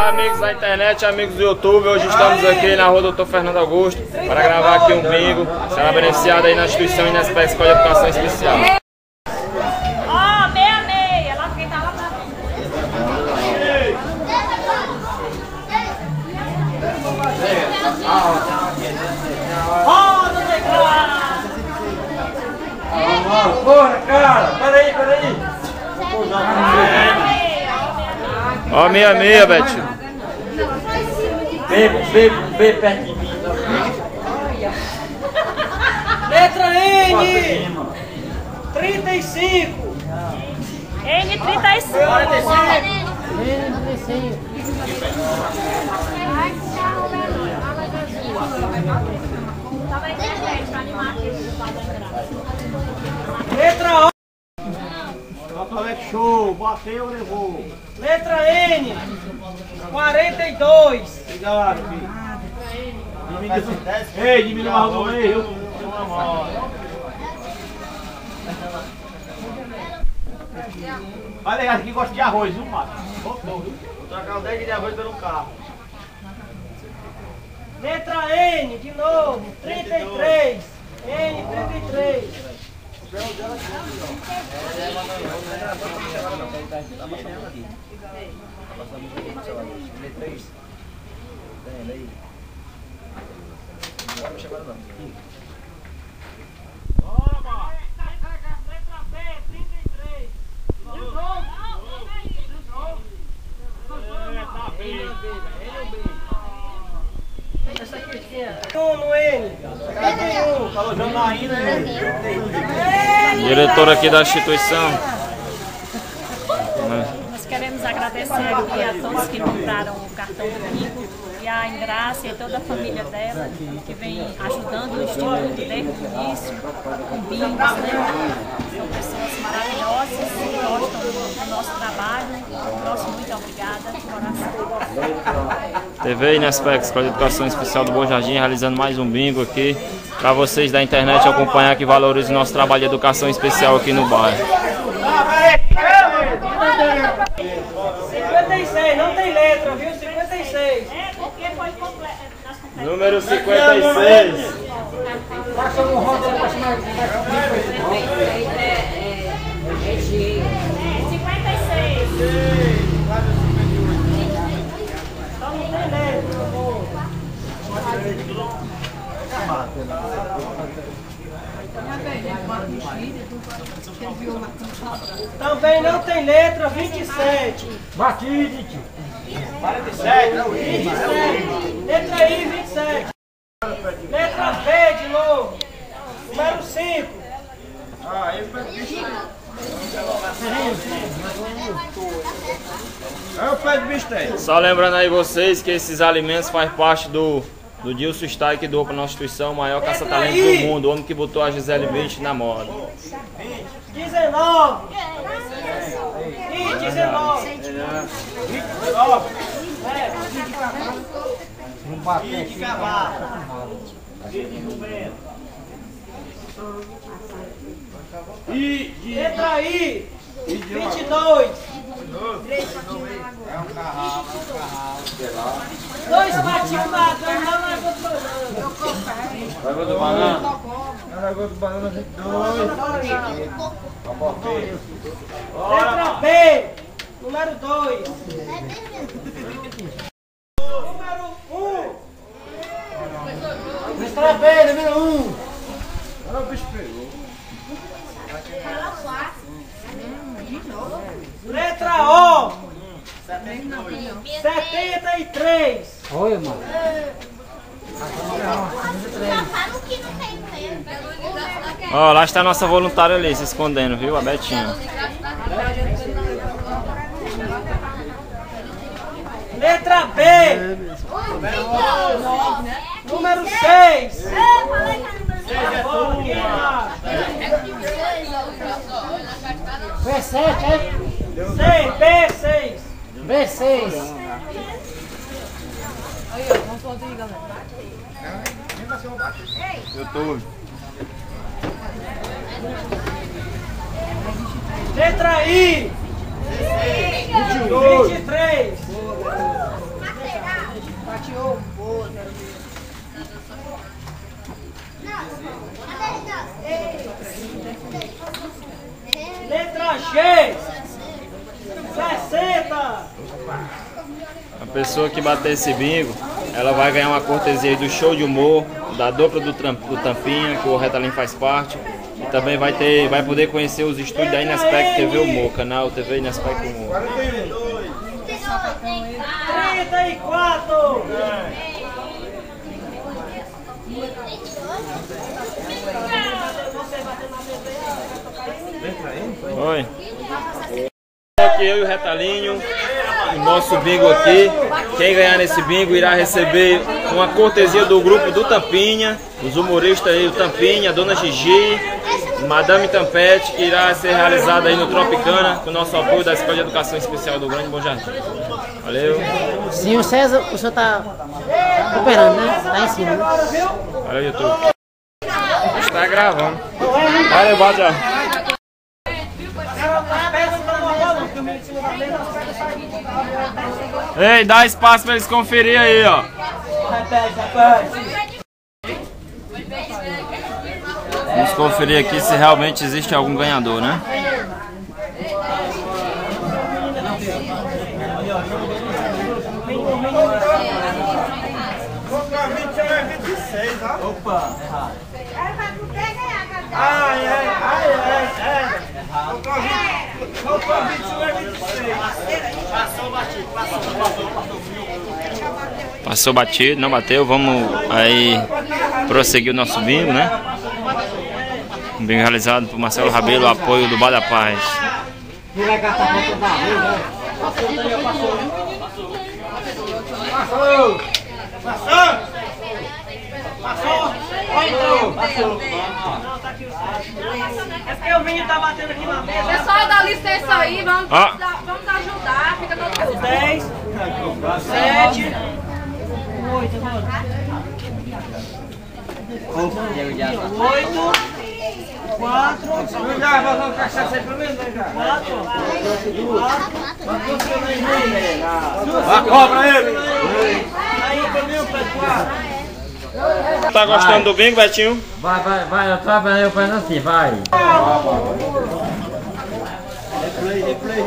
Olá, amigos da internet, amigos do YouTube. Hoje estamos aqui na rua Dr. Fernando Augusto para gravar aqui um bingo. Será beneficiado aí na instituição Inespec Escola de Educação Especial. Ó, 66, lá quem tá lá pra roda o teclado! Porra, cara! Peraí! Ó, 66, Betinho. Vê perto de mim. Letra N! 35! N35. Letra O! Show! Bateu, levou! Letra N! 42! Obrigado, filho. Ei, diminui mais no meio. Vai legal, aqui gosta de arroz, viu, Mato? Voltou, viu? Vou trocar o deck de arroz pelo carro. Letra N, de novo, 33. N, 33. Letra B, 33. No N, 51. Falou Janaína, Diretor aqui da instituição. Nós queremos agradecer aqui a todos que compraram o cartão do bingo e a Ingrácia e toda a família dela que vem ajudando o Instituto desde o início com bingos, né? São pessoas maravilhosas que gostam do nosso trabalho. Nosso muito obrigada de coração. TV Inespec Escola de Educação Especial do Bom Jardim realizando mais um bingo aqui para vocês da internet acompanhar, que valorizem o nosso trabalho de educação especial aqui no bairro. 56, não tem letra, viu? 56. Porque foi completo. Número 56. Também não tem letra, 27. Batide! 47. Letra I, 27. Letra B de novo. Número 5. É o pé de bisteca. Só lembrando aí vocês que esses alimentos fazem parte do Dilson Style, que doou para nossa instituição, o maior caça-talento do mundo, o homem que botou a Gisele Bündchen na moda. 19. E 19. 29. Não bater de cavalo. Letra I, 22. Dois patinhos nadando lá na água do banana. Água do banana. Água do banana 22. Letra B, número 2. Número 1. Letra B, número 1. Olha o bicho pegou. Letra O, 73. Oi, mano. Ó, lá está a nossa voluntária ali, se escondendo, viu? A Betinha. Letra B, número 6. B7, é? 6, B6. B6. YouTube. Letra I, 23. A pessoa que bater esse bingo, ela vai ganhar uma cortesia aí do show de humor, da dupla do Tampinha, que o Retalhinho faz parte. E também vai poder conhecer os estúdios da Inespec TV Humor, canal TV Inespec Humor. 34! Oi. Aqui eu e o Retalhinho, o nosso bingo aqui. Quem ganhar nesse bingo irá receber uma cortesia do grupo do Tampinha, os humoristas aí, o Tampinha, a Dona Gigi, Madame Tampete, que irá ser realizada aí no Tropicana, com o nosso apoio da Escola de Educação Especial do Grande Bom Jardim. Valeu. Sim, o César, o senhor tá operando, né? Tá em cima, né? Valeu, YouTube. Está gravando. Valeu, Bajá. Ei, dá espaço pra eles conferir aí, ó. Vamos conferir aqui se realmente existe algum ganhador, né? Opa, errado. Passou batido, não bateu. Vamos aí prosseguir o nosso bingo, né? Um bingo realizado por Marcelo Rabelo, apoio do Bar da Paz. Passou! Passou! Passou! Passou! É porque o menino tá batendo aqui na mesa. Pessoal, dá licença aí, vamos ajudar. Fica todo mundo. 10, 7, 8 4. Já, vai dar cachaça aí pra mim, já. 4. Vai, cobra ele! Aí, pra mim, o Pedro. Tá gostando do bingo, Betinho? Vai, eu trabalhei assim, vai. Replay.